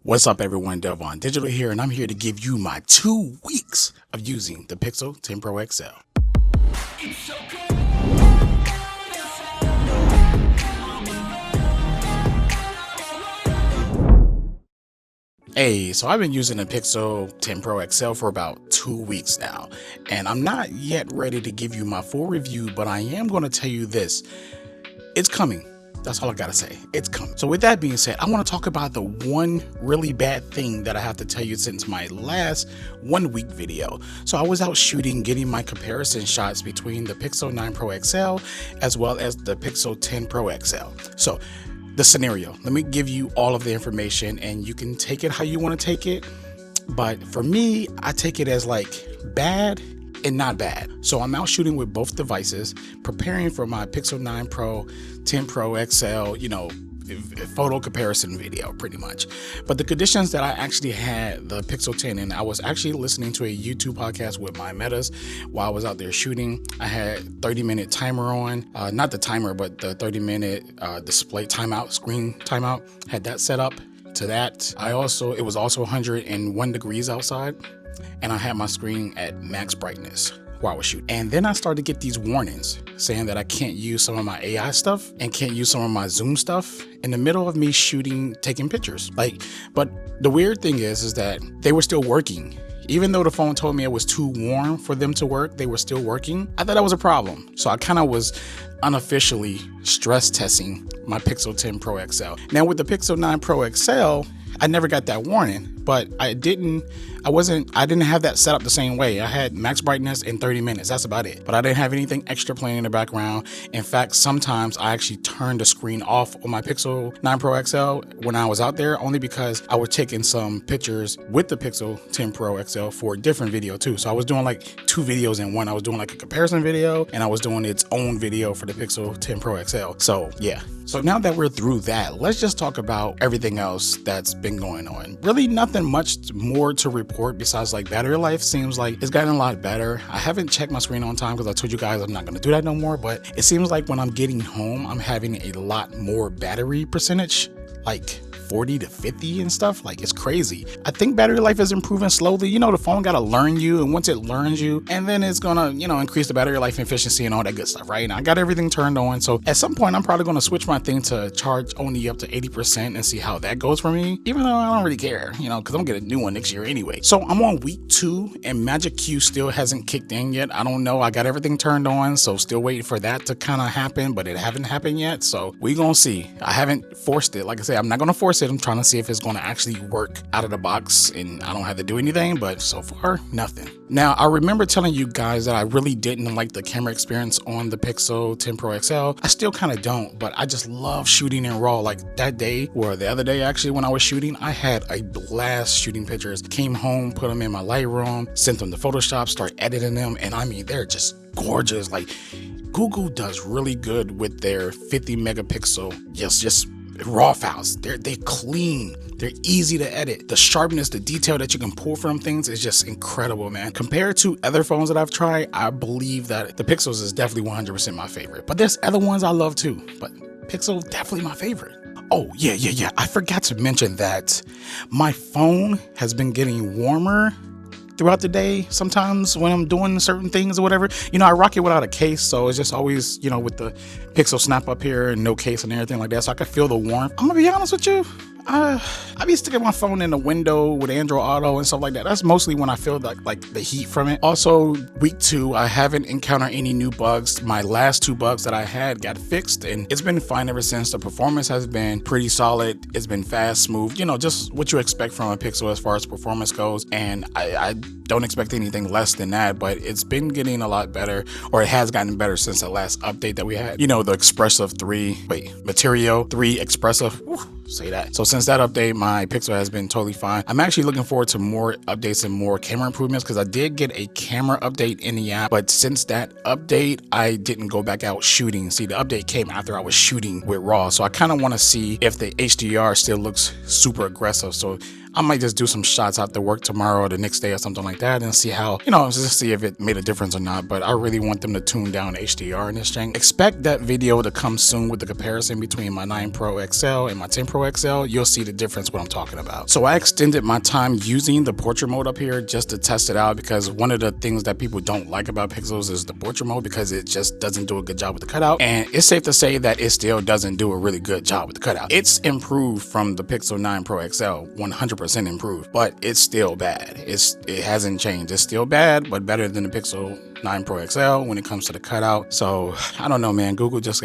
What's up everyone, Delvon Digital here, and I'm here to give you my 2 weeks of using the Pixel 10 Pro XL. Hey, so I've been using the Pixel 10 Pro XL for about 2 weeks now, and I'm not yet ready to give you my full review, but I am going to tell you this. It's coming. That's all I gotta say. It's coming. So with that being said, I want to talk about the one really bad thing that I have to tell you since my last 1 week video. So I was out shooting, getting my comparison shots between the Pixel 9 Pro XL as well as the Pixel 10 Pro XL. So the scenario, let me give you all of the information and you can take it how you want to take it. But for me, I take it as like bad and not bad. So I'm out shooting with both devices, preparing for my Pixel 9 Pro, 10 Pro XL, photo comparison video pretty much. But the conditions that I actually had the Pixel 10 in, I was actually listening to a YouTube podcast with my metas while I was out there shooting. I had 30-minute timer on, not the timer, but the 30-minute display timeout, screen timeout, had that set up to that. It was also 101 degrees outside, and I had my screen at max brightness while I was shooting. And then I started to get these warnings saying that I can't use some of my AI stuff and can't use some of my zoom stuff in the middle of me shooting, taking pictures. But the weird thing is that they were still working. Even though the phone told me it was too warm for them to work, they were still working. I thought that was a problem. So I kind of was unofficially stress testing my Pixel 10 Pro XL. Now with the Pixel 9 Pro XL, I never got that warning, but I didn't have that set up the same way. I had max brightness in 30 minutes. That's about it. But I didn't have anything extra playing in the background. In fact, sometimes I actually turned the screen off on my Pixel 9 Pro XL when I was out there, only because I was taking some pictures with the Pixel 10 Pro XL for a different video too. So I was doing like 2 videos in one. I was doing like a comparison video and I was doing its own video for the Pixel 10 Pro XL. So yeah. So now that we're through that, let's just talk about everything else that's been going on. Really nothing much more to report besides like battery life seems like it's gotten a lot better. I haven't checked my screen on time because I told you guys I'm not going to do that no more, but it seems like when I'm getting home, I'm having a lot more battery percentage, like 40 to 50 and stuff. Like, it's crazy. I think battery life is improving slowly. The phone got to learn you, and once it learns you, and then it's gonna, increase the battery life efficiency and all that good stuff, right? And I got everything turned on. So at some point, I'm probably going to switch my thing to charge only up to 80% and see how that goes for me, even though I don't really care, because I'm gonna get a new one next year anyway. So I'm on week 2 and Magic Q still hasn't kicked in yet. I don't know. I got everything turned on, so still waiting for that to kind of happen, but it haven't happened yet. So we gonna see. I haven't forced it. Like I said, I'm not gonna force it. I'm trying to see if it's going to actually work out of the box and I don't have to do anything, but so far, nothing. Now, I remember telling you guys that I really didn't like the camera experience on the Pixel 10 Pro XL. I still kind of don't, but I just love shooting in RAW. Like that day, or the other day actually, when I was shooting, I had a blast shooting pictures. Came home, put them in my Lightroom, sent them to Photoshop, start editing them, and I mean, they're just gorgeous. Like, Google does really good with their 50 megapixel, just raw files. They're clean. They're easy to edit. The sharpness, the detail that you can pull from things is just incredible, man. Compared to other phones that I've tried, I believe that the Pixels is definitely 100% my favorite. But there's other ones I love too, but Pixel definitely my favorite. Oh, yeah. I forgot to mention that my phone has been getting warmer throughout the day. Sometimes when I'm doing certain things or whatever, I rock it without a case, so it's just always, with the Pixel snap up here and no case and everything like that, so I can feel the warmth. I'm gonna be honest with you, I be sticking my phone in the window with Android Auto and stuff like that. That's mostly when I feel like the heat from it. Also, week 2, I haven't encountered any new bugs. My last 2 bugs that I had got fixed, and it's been fine ever since. The performance has been pretty solid. It's been fast, smooth, just what you expect from a Pixel as far as performance goes. And I don't expect anything less than that, but it's been getting a lot better, or it has gotten better since the last update that we had. The Material 3 Expressive. Say that. So since that update, my Pixel has been totally fine. I'm actually looking forward to more updates and more camera improvements because I did get a camera update in the app, but since that update, I didn't go back out shooting. See, the update came after I was shooting with RAW, so I kind of want to see if the HDR still looks super aggressive. So I might just do some shots after work tomorrow or the next day or something like that and see how, you know, just see if it made a difference or not. But I really want them to tune down HDR in this thing. Expect that video to come soon with the comparison between my 9 Pro XL and my 10 Pro XL. You'll see the difference what I'm talking about. So I extended my time using the portrait mode up here just to test it out, because one of the things that people don't like about Pixels is the portrait mode, because it just doesn't do a good job with the cutout. And it's safe to say that it still doesn't do a really good job with the cutout. It's improved from the Pixel 9 Pro XL, 100% improved, but it's still bad. It hasn't changed. It's still bad, but better than the Pixel 9 Pro XL when it comes to the cutout. So I don't know, man. Google just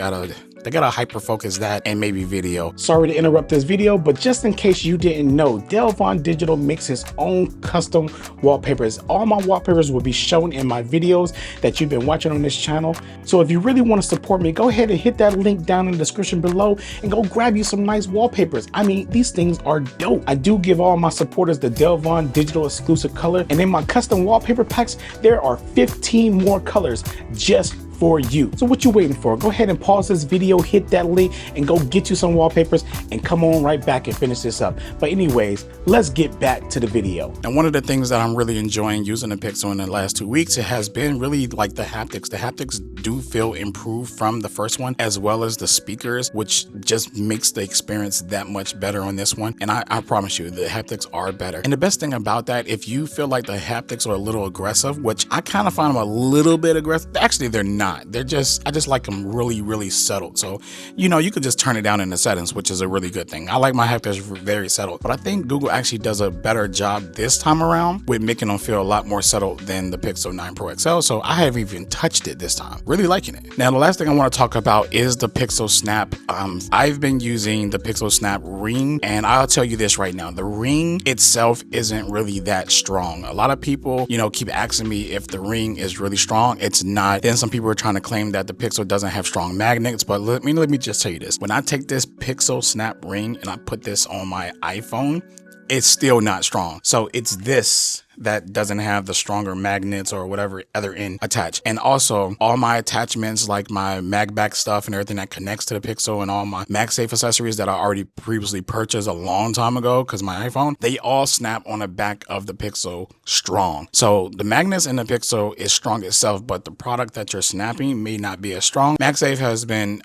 they gotta hyper focus that and maybe video. Sorry to interrupt this video, but just in case you didn't know, Delvon Digital makes its own custom wallpapers. All my wallpapers will be shown in my videos that you've been watching on this channel. So if you really want to support me, go ahead and hit that link down in the description below and go grab you some nice wallpapers. I mean, these things are dope. I do give all my supporters the Delvon Digital exclusive color, and in my custom wallpaper packs, there are 15 more colors just for you. So what you waiting for? Go ahead and pause this video, hit that link, and go get you some wallpapers and come on right back and finish this up. But anyways, let's get back to the video. And one of the things that I'm really enjoying using the Pixel in the last 2 weeks, it has been really like the haptics. The haptics do feel improved from the first one, as well as the speakers, which just makes the experience that much better on this one. And I promise you, the haptics are better. And the best thing about that, if you feel like the haptics are a little aggressive, which I kind of find them a little bit aggressive, actually they're not. I just like them really settled. So, you know, you could just turn it down in the settings, which is a really good thing. I like my haptics very settled, but I think Google actually does a better job this time around with making them feel a lot more settled than the Pixel 9 Pro XL. So I haven't even touched it this time. Really liking it. Now, the last thing I want to talk about is the Pixel Snap. I've been using the Pixel Snap Ring, and I'll tell you this right now, the Ring itself isn't really that strong. A lot of people, you know, keep asking me if the Ring is really strong. It's not. Then some people are trying to claim that the Pixel doesn't have strong magnets, but let me just tell you this. When I take this Pixel Snap Ring and I put this on my iPhone, it's still not strong. So it's this that doesn't have the stronger magnets or whatever other end attached. And also all my attachments, like my MagBack stuff and everything that connects to the Pixel, and all my MagSafe accessories that I already previously purchased a long time ago because my iPhone, they all snap on the back of the Pixel strong. So the magnets in the Pixel is strong itself, but the product that you're snapping may not be as strong. MagSafe has been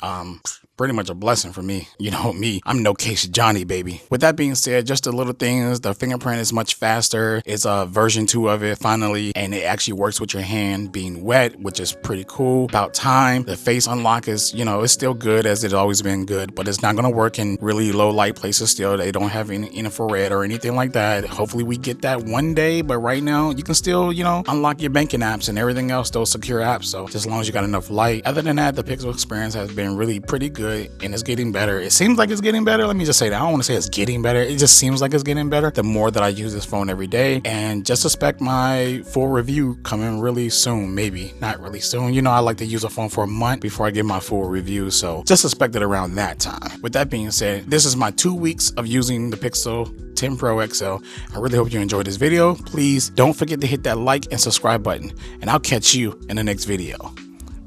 pretty much a blessing for me. You know me, I'm no case Johnny, baby. With that being said, just the little things, the fingerprint is much faster. It's a version 2 of it finally, and it actually works with your hand being wet, which is pretty cool. About time. The face unlock is, you know, it's still good as it's always been good, but it's not going to work in really low light places still. They don't have any infrared or anything like that. Hopefully we get that one day, but right now you can still, you know, unlock your banking apps and everything else, those secure apps. So just as long as you got enough light. Other than that, the Pixel experience has been really pretty good, and it's getting better. It seems like it's getting better. Let me just say that. I don't want to say it's getting better. It just seems like it's getting better the more that I use this phone every day. And just expect my full review coming really soon. Maybe not really soon. You know, I like to use a phone for a month before I give my full review. So just expect it around that time. With that being said, this is my 2 weeks of using the Pixel 10 Pro XL. I really hope you enjoyed this video. Please don't forget to hit that like and subscribe button, and I'll catch you in the next video.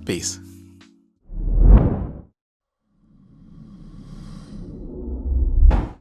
Peace.